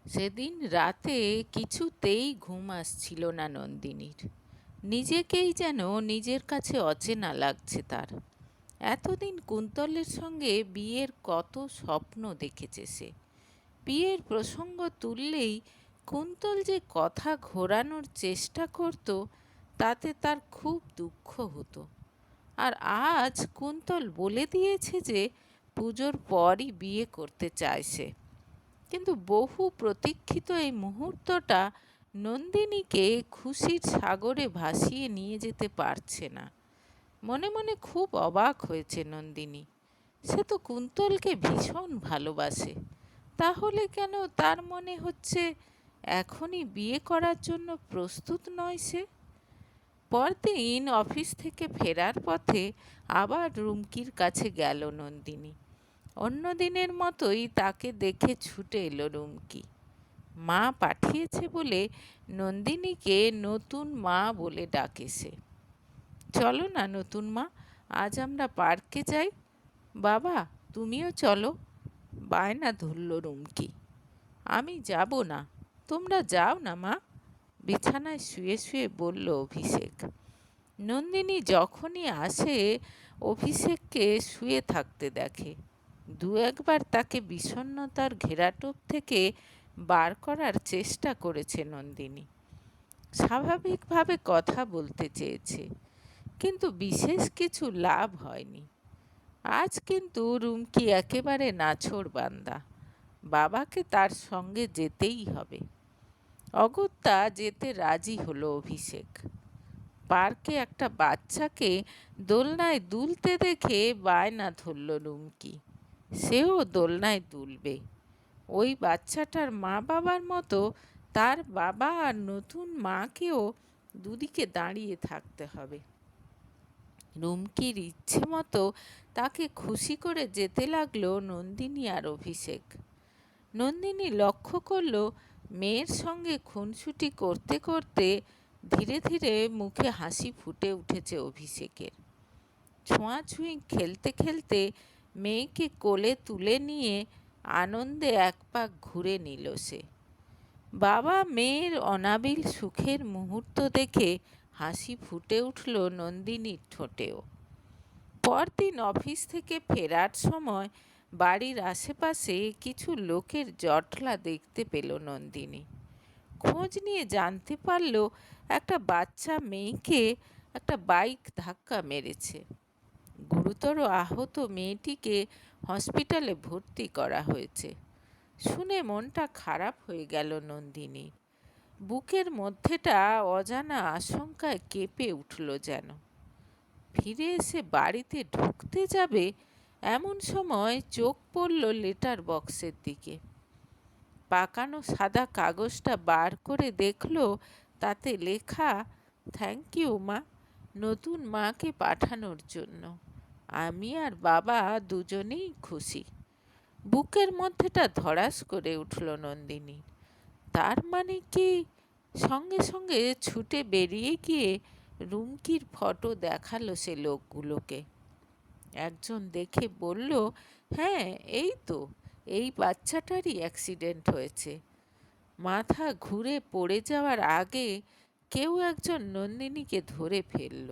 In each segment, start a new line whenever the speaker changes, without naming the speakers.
সেদিন রাতে কিছুতেই ঘুম আসছিল না নন্দিনীর। নিজেকেই যেন নিজের কাছে অচেনা লাগছে তার। এতদিন কুন্তলের সঙ্গে বিয়ের কত স্বপ্ন দেখেছে সে। বিয়ের প্রসঙ্গ তুললেই কুন্তল যে কথা ঘোরানোর চেষ্টা করত, তাতে তার খুব দুঃখ হতো। আর আজ কুন্তল বলে দিয়েছে যে পুজোর পরই বিয়ে করতে চায় সে। কিন্তু বহু প্রতীক্ষিত এই মুহূর্তটা নন্দিনীকে খুশির সাগরে ভাসিয়ে নিয়ে যেতে পারছে না। মনে মনে খুব অবাক হয়েছে নন্দিনী। সে তো কুন্তলকে ভীষণ ভালোবাসে, তাহলে কেন তার মনে হচ্ছে এখনই বিয়ে করার জন্য প্রস্তুত নয় সে। পরদিন অফিস থেকে ফেরার পথে আবার রুমকির কাছে গেল নন্দিনী। অন্য দিনের মতোই তাকে দেখে ছুটে এলো রুমকি। মা পাঠিয়েছে বলে নন্দিনীকে নতুন মা বলে ডাকে সে। চলো না নতুন মা, আজ আমরা পার্কে যাই। বাবা, তুমিও চলো, বায়না ধরল রুমকি। আমি যাব না, তোমরা যাও না মা, বিছানায় শুয়ে শুয়ে বলল অভিষেক। নন্দিনী যখনই আসে অভিষেককে শুয়ে থাকতে দেখে। দু একবার তাকে বিষণ্ণতার ঘেরাটোপ থেকে বার করার চেষ্টা করেছে নন্দিনী। স্বাভাবিকভাবে কথা বলতে চেয়েছে, কিন্তু বিশেষ কিছু লাভ হয়নি। আজ কিন্তু রুমকি একেবারে নাছোড়বান্দা। বাবাকে তার সঙ্গে যেতেই হবে। অগত্যা যেতে রাজি হলো অভিষেক। পার্কে একটা বাচ্চাকে দোলনায় দুলতে দেখে বায়না ধরল রুমকি। সেও দোলনায় দুলবে। ওই বাচ্চাটার মা বাবার মতো তার বাবা আর নতুন মাকেও দুদিকে দাঁড়িয়ে থাকতে হবে। রুমকির ইচ্ছে মতো তাকে খুশি করে যেতে লাগলো নন্দিনী আর অভিষেক। নন্দিনী লক্ষ্য করল মেয়ের সঙ্গে খুনসুটি করতে করতে ধীরে ধীরে মুখে হাসি ফুটে উঠেছে অভিষেকের। ছোঁয়াছুঁয়ি খেলতে খেলতে মেয়েকে কোলে তুলে নিয়ে আনন্দে এক পাক ঘুরে নিল সে। বাবা মেয়ের অনাবিল সুখের মুহূর্ত দেখে হাসি ফুটে উঠল নন্দিনীর ঠোঁটেও। পরদিন অফিস থেকে ফেরার সময় বাড়ির আশেপাশে কিছু লোকের জটলা দেখতে পেল নন্দিনী। খোঁজ নিয়ে জানতে পারল একটা বাচ্চা মেয়েকে একটা বাইক ধাক্কা মেরেছে। গুরুতর আহত মেয়েটিকে হসপিটালে ভর্তি করা হয়েছে। শুনে মনটা খারাপ হয়ে গেল নন্দিনীর। বুকের মধ্যেটা অজানা আশঙ্কায় কেঁপে উঠল যেন। ফিরে এসে বাড়িতে ঢুকতে যাবে এমন সময় চোখ পড়ল লেটার বক্সের দিকে। পাকানো সাদা কাগজটা বার করে দেখল তাতে লেখা, থ্যাংক ইউ মা, নতুন মাকে পাঠানোর জন্য। আমি আর বাবা দুজনেই খুশি। বুকের মধ্যেটা ধড়াস করে উঠল নন্দিনীর। তার মানে কি? সঙ্গে সঙ্গে ছুটে বেরিয়ে গিয়ে রুমকির ফটো দেখালো সে লোকগুলোকে। একজন দেখে বলল, হ্যাঁ এই তো, এই বাচ্চাটারই অ্যাক্সিডেন্ট হয়েছে। মাথা ঘুরে পড়ে যাওয়ার আগে কেউ একজন নন্দিনীকে ধরে ফেলল।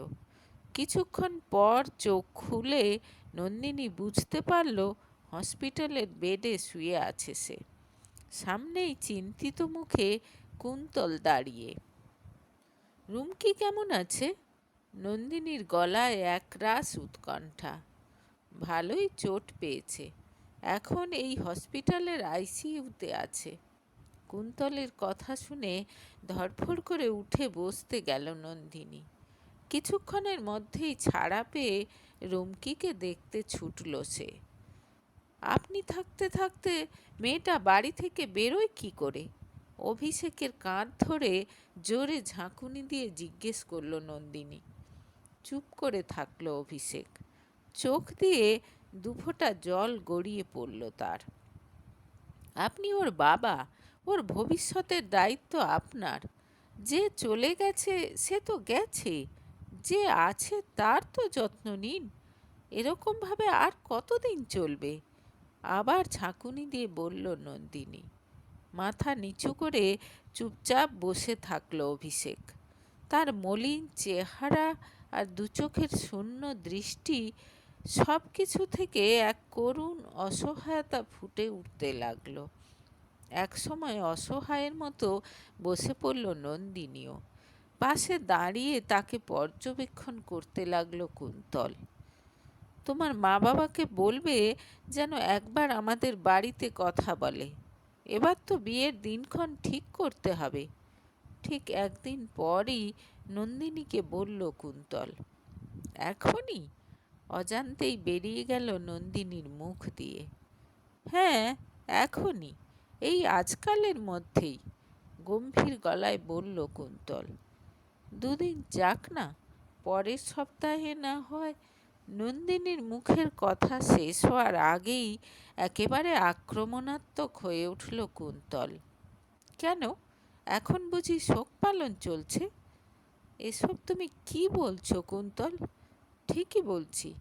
কিছুক্ষণ পর চোখ খুলে নন্দিনী বুঝতে পারল হসপিটালের বেডে শুয়ে আছে সে। সামনেই চিন্তিত মুখে কুন্তল দাঁড়িয়ে। রুমকি কেমন আছে? নন্দিনীর গলায় একরাশ উৎকণ্ঠা। ভালোই চোট পেয়েছে, এখন এই হসপিটালের আইসিইউতে আছে। কুন্তলের কথা শুনে ধড়ফড় করে উঠে বসতে গেল নন্দিনী। কিছুক্ষণের মধ্যেই ছাড়া পেয়ে রুমকিকে দেখতে ছুটল সে। আপনি থাকতে থাকতে মেয়েটা বাড়ি থেকে বেরোয় কি করে? অভিষেকের কাঁধ ধরে জোরে ঝাঁকুনি দিয়ে জিজ্ঞেস করল নন্দিনী। চুপ করে থাকল অভিষেক। চোখ দিয়ে দুফোঁটা জল গড়িয়ে পড়ল তার। আপনি ওর বাবা, ওর ভবিষ্যতের দায়িত্ব আপনার। যে চলে গেছে সে তো গেছে, যে আছে তার তো যত্ন নিন। এরকমভাবে আর কতদিন চলবে? আবার ঝাঁকুনি দিয়ে বলল নন্দিনী। মাথা নিচু করে চুপচাপ বসে থাকলো অভিষেক। তার মলিন চেহারা আর দুচোখের শূন্য দৃষ্টি সব কিছু থেকে এক করুণ অসহায়তা ফুটে উঠতে লাগলো। একসময় অসহায়ের মতো বসে পড়ল নন্দিনীও। পাশে দাঁড়িয়ে তাকে পর্যবেক্ষণ করতে লাগলো কুন্তল। তোমার মা বাবাকে বলবে যেন একবার আমাদের বাড়িতে কথা বলে। এবার তো বিয়ের দিনক্ষণ ঠিক করতে হবে। ঠিক একদিন পরই নন্দিনীকে বলল কুন্তল। এখনই? অজান্তেই বেরিয়ে গেল নন্দিনীর মুখ দিয়ে। হ্যাঁ, এখনই, এই আজকালের মধ্যেই, গম্ভীর গলায় বলল কুন্তল। দুদিন যাক না, পরের সপ্তাহে না হয়। নন্দিনীর মুখের কথা শেষ হওয়ার আগেই একেবারে আক্রমণাত্মক হয়ে উঠল কুন্তল। কেন, এখন বুঝি শোক পালন চলছে? এসব তুমি কি বলছো কুন্তল? ঠিকই বলছি।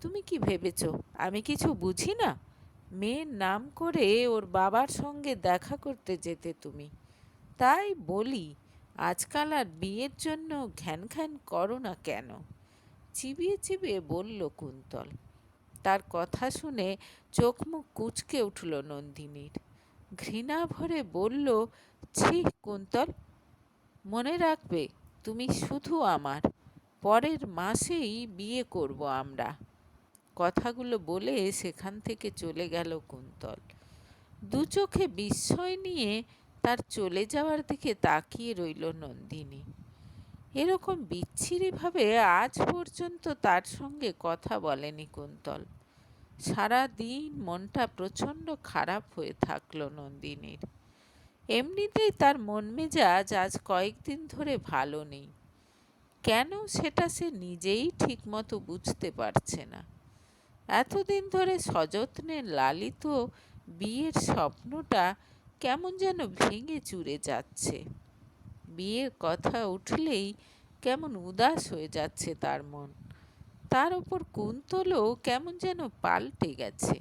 তুমি কি ভেবেছ আমি কিছু বুঝি না? মেয়ের নাম করে ওর বাবার সঙ্গে দেখা করতে যেতে তুমি। তাই বলি, আজকাল আর বিয়ের জন্য ঘ্যান ঘ্যান করো না কেন? চিবিয়ে চিবিয়ে বলল কুন্তল। তার কথা শুনে চোখ মুখ কুঁচকে উঠল নন্দিনীর। ঘৃণা ভরে বলল, ছি কুন্তল, মনে রাখবে তুমি শুধু আমার। পরের মাসেই বিয়ে করব আমরা। কথাগুলো বলে সেখান থেকে চলে গেল কুন্তল। দু চোখে বিস্ময় নিয়ে তার চলে যাওয়ার দিকে তাকিয়ে রইল নন্দিনী। এরকম বিচ্ছিরিভাবে আজ পর্যন্ত তার সঙ্গে কথা বলেনি কুন্তল। সারা দিন মনটা প্রচণ্ড খারাপ হয়ে থাকলো নন্দিনীর। এমনিতেই তার মন মেজাজ আজ কয়েকদিন ধরে ভালো নেই। কেন সেটা সে নিজেই ঠিকমতো বুঝতে পারছে না। এতদিন ধরে সযত্নে লালিত বিয়ের স্বপ্নটা কেমন যেন ভেঙে চুরে যাচ্ছে। বিয়ের কথা উঠলেই কেমন উদাস হয়ে যাচ্ছে তার মন। তার ওপর কুন্তলও কেমন যেন পাল্টে গেছে।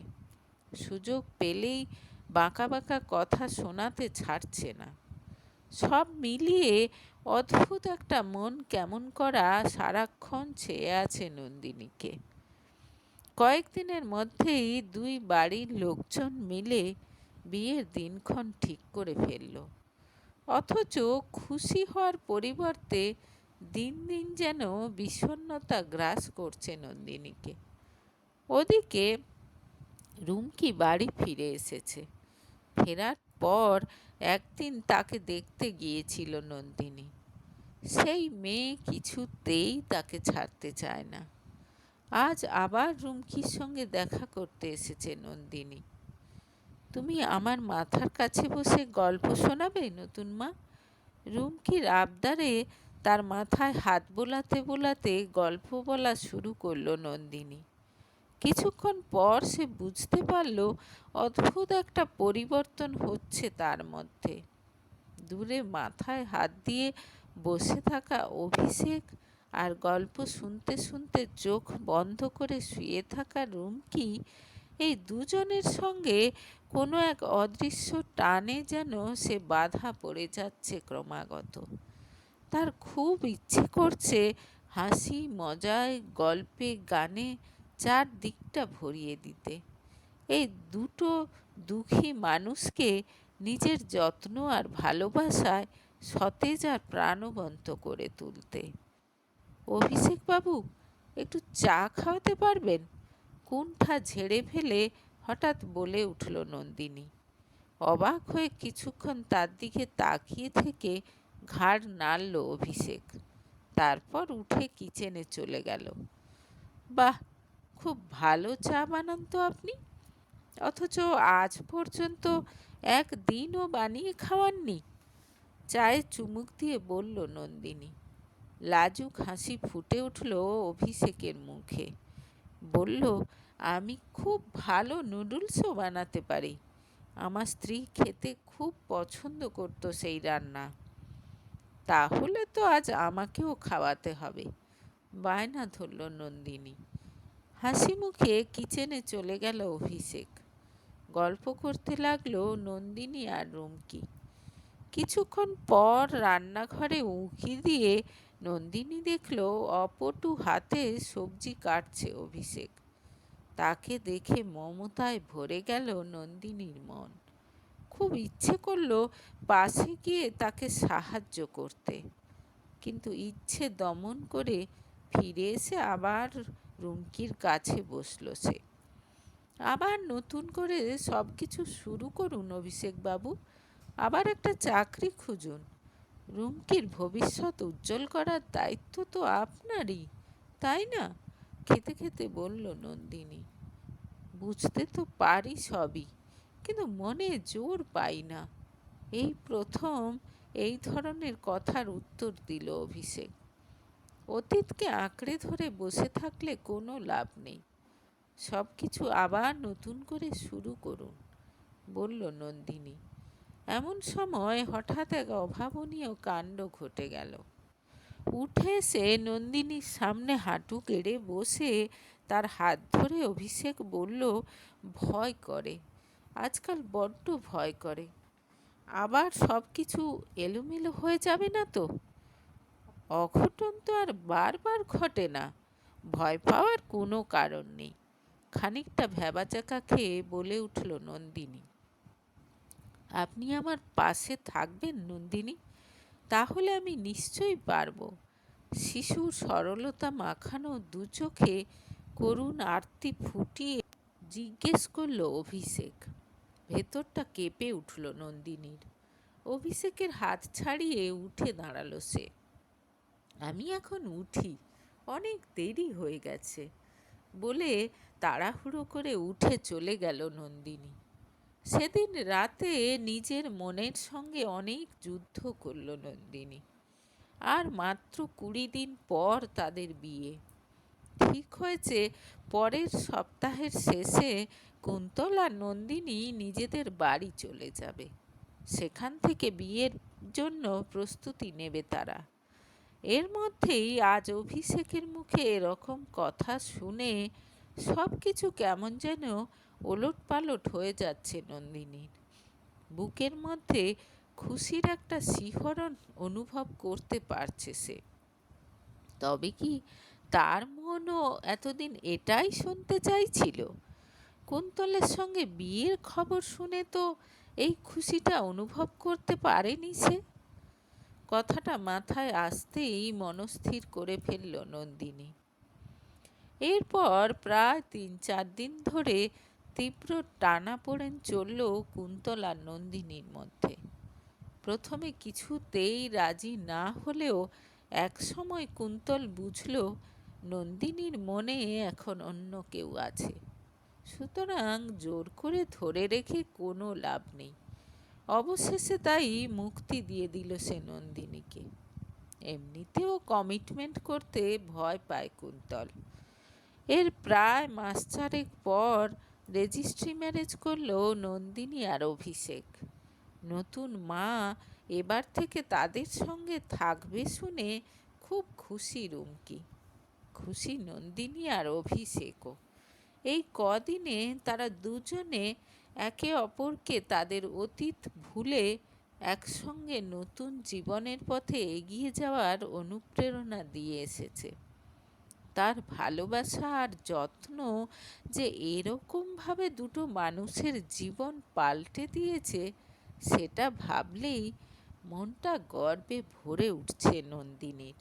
সুযোগ পেলেই বাঁকা বাঁকা কথা শোনাতে ছাড়ছে না। সব মিলিয়ে অদ্ভুত একটা মন কেমন করা সারাক্ষণ চেয়ে আছে নন্দিনীকে। কয়েকদিনের মধ্যেই দুই বাড়ির লোকজন মিলে বিয়ের দিনক্ষণ ঠিক করে ফেলল। অথচ খুশি হওয়ার পরিবর্তে দিন দিন যেন বিষণ্ণতা গ্রাস করছে নন্দিনীকে। ওদিকে রুমকি বাড়ি ফিরে এসেছে। ফেরার পর একদিন তাকে দেখতে গিয়েছিল নন্দিনী। সেই মেয়ে কিছুতেই তাকে ছাড়তে চায় না। আজ আবার রুমকির সঙ্গে দেখা করতে এসেছে নন্দিনী। তুমি আমার মাথার কাছে বসে গল্প শোনাবে নতুন মা? রুমকির আবদারে তার মাথায় হাত বোলাতে বোলাতে গল্প বলা শুরু করলো নন্দিনী। কিছুক্ষণ পর সে বুঝতে পারল অদ্ভুত একটা পরিবর্তন হচ্ছে তার মধ্যে। দূরে মাথায় হাত দিয়ে বসে থাকা অভিষেক আর গল্প শুনতে শুনতে চোখ বন্ধ করে শুয়ে থাকা রুমকি, এই দুজনের সঙ্গে কোনো এক অদৃশ্য টানে যেন সে বাধা পড়ে যাচ্ছে ক্রমাগত। তার খুব ইচ্ছে করছে হাসি মজায় গল্পে গানে চারদিকটা ভরিয়ে দিতে, এই দুটো দুঃখী মানুষকে নিজের যত্ন আর ভালোবাসায় সতেজ আর প্রাণবন্ত করে তুলতে। অভিষেক বাবু, একটু চা খাওয়াতে পারবেন? কুণ্ঠা ঝেড়ে ফেলে হঠাৎ বলে উঠল নন্দিনী। অবাক হয়ে কিছুক্ষণ তার দিকে তাকিয়ে থেকে ঘাড় নাড়ল অভিষেক। তারপর উঠে কিচেনে চলে গেল। বাহ, খুব ভালো চা বানান তো আপনি, অথচ আজ পর্যন্ত একদিনও বানিয়ে খাওয়াননি। চায়ে চুমুক দিয়ে বলল নন্দিনী। লাজুক হাসি ফুটে উঠল অভিষেকের মুখে। বলল, আমি খুব ভালো নুডলসও বানাতে পারি। আমার স্ত্রী খেতে খুব পছন্দ করত সেই রান্না। তাহলে তো আজ আমাকেও খাওয়াতে হবে, বায়না ধরল নন্দিনী। হাসি মুখে কিচেনে চলে গেল অভিষেক। গল্প করতে লাগলো নন্দিনী আর রুমকি। কিছুক্ষণ পর রান্নাঘরে উঁকি দিয়ে নন্দিনী দেখল অপটু হাতে সবজি কাটছে অভিষেক। তাকে দেখে মমতায় ভরে গেল নন্দিনীর মন। খুব ইচ্ছে করলো পাশে গিয়ে তাকে সাহায্য করতে, কিন্তু ইচ্ছে দমন করে ফিরে এসে আবার রুমকির কাছে বসলো সে। আবার নতুন করে সব কিছু শুরু করুন অভিষেক বাবু, আবার একটা চাকরি খুঁজুন। রুমকির ভবিষ্যৎ উজ্জ্বল করার দায়িত্ব তো আপনারই, তাই না? খেতে খেতে বলল নন্দিনী। বুঝতে তো পারি সবই, কিন্তু মনে জোর পাই না। এই প্রথম এই ধরনের কথার উত্তর দিল অভিষেক। অতীতকে আঁকড়ে ধরে বসে থাকলে কোনো লাভ নেই। সব কিছু আবার নতুন করে শুরু করুন, বলল নন্দিনী। এমন সময় হঠাৎ এক অভাবনীয় কাণ্ড ঘটে গেল। উঠে এসে নন্দিনীর সামনে হাঁটু গেড়ে বসে তার হাত ধরে অভিষেক বলল, ভয় করে, আজকাল বড্ড ভয় করে। আবার সব কিছু এলোমেলো হয়ে যাবে না তো? অঘটন তো আর বারবার ঘটে না, ভয় পাওয়ার কোনো কারণ নেই। খানিকটা ভ্যাবাচাকা খেয়ে বলে উঠল নন্দিনী। আপনি আমার পাশে থাকবেন নন্দিনী, তাহলে আমি নিশ্চয়ই পারব। শিশুর সরলতা মাখানো দু চোখে করুণ আরতি ফুটিয়ে জিজ্ঞেস করল অভিষেক। ভেতরটা কেঁপে উঠল নন্দিনীর। অভিষেকের হাত ছাড়িয়ে উঠে দাঁড়ালো সে। আমি এখন উঠি, অনেক দেরি হয়ে গেছে, বলে তাড়াহুড়ো করে উঠে চলে গেল নন্দিনী। সেদিন রাতে নিজের মনের সঙ্গে অনেক যুদ্ধ করল নন্দিনী। আর মাত্র 20 দিন পর তাদের বিয়ে ঠিক হয়েছে। পরের সপ্তাহের শেষে কুন্তল আর নন্দিনী নিজেদের বাড়ি চলে যাবে। সেখান থেকে বিয়ের জন্য প্রস্তুতি নেবে তারা। এর মধ্যেই আজ অভিষেকের মুখে এরকম কথা শুনে সব কিছু কেমন যেন ওলটপালট হয়ে যাচ্ছে নন্দিনীর। বুকের মধ্যে খুশির একটা শিহরণ অনুভব করতে পারছে সে। তবে কি তার মনও এতদিন এটাই শুনতে চাইছিল? কুন্তলের সঙ্গে বিয়ের খবর শুনে তো এই খুশিটা অনুভব করতে পারেনি সে। কথাটা মাথায় আসতেই মনস্থির করে ফেলল নন্দিনী। এরপর প্রায় 3-4 দিন ধরে তীব্র টানাপোড়েন চলল কুন্তল আর নন্দিনীর মধ্যে। প্রথমে কিছুতেই রাজি না হলেও একসময় কুন্তল বুঝল নন্দিনীর মনে এখন অন্য কেউ আছে। সুতরাং জোর করে ধরে রেখে কোনো লাভ নেই। অবশেষে তাই মুক্তি দিয়ে দিল সে নন্দিনীকে। এমনিতেও কমিটমেন্ট করতে ভয় পায় কুন্তল। এর প্রায় মাস চারেক পর রেজিস্ট্রি ম্যারেজ করল নন্দিনী আর অভিষেক। নতুন মা এবার থেকে তাদের সঙ্গে থাকবে শুনে খুব খুশি রুমকি, খুশি নন্দিনী আর অভিষেকও। এই কদিনে তারা দুজনে একে অপরকে তাদের অতীত ভুলে একসঙ্গে নতুন জীবনের পথে এগিয়ে যাওয়ার অনুপ্রেরণা দিয়ে এসেছে। তার ভালোবাসা আর যত্ন যে এরকমভাবে দুটো মানুষের জীবন পাল্টে দিয়েছে, সেটা ভাবলেই মনটা গর্বে ভরে উঠছে নন্দিনীর।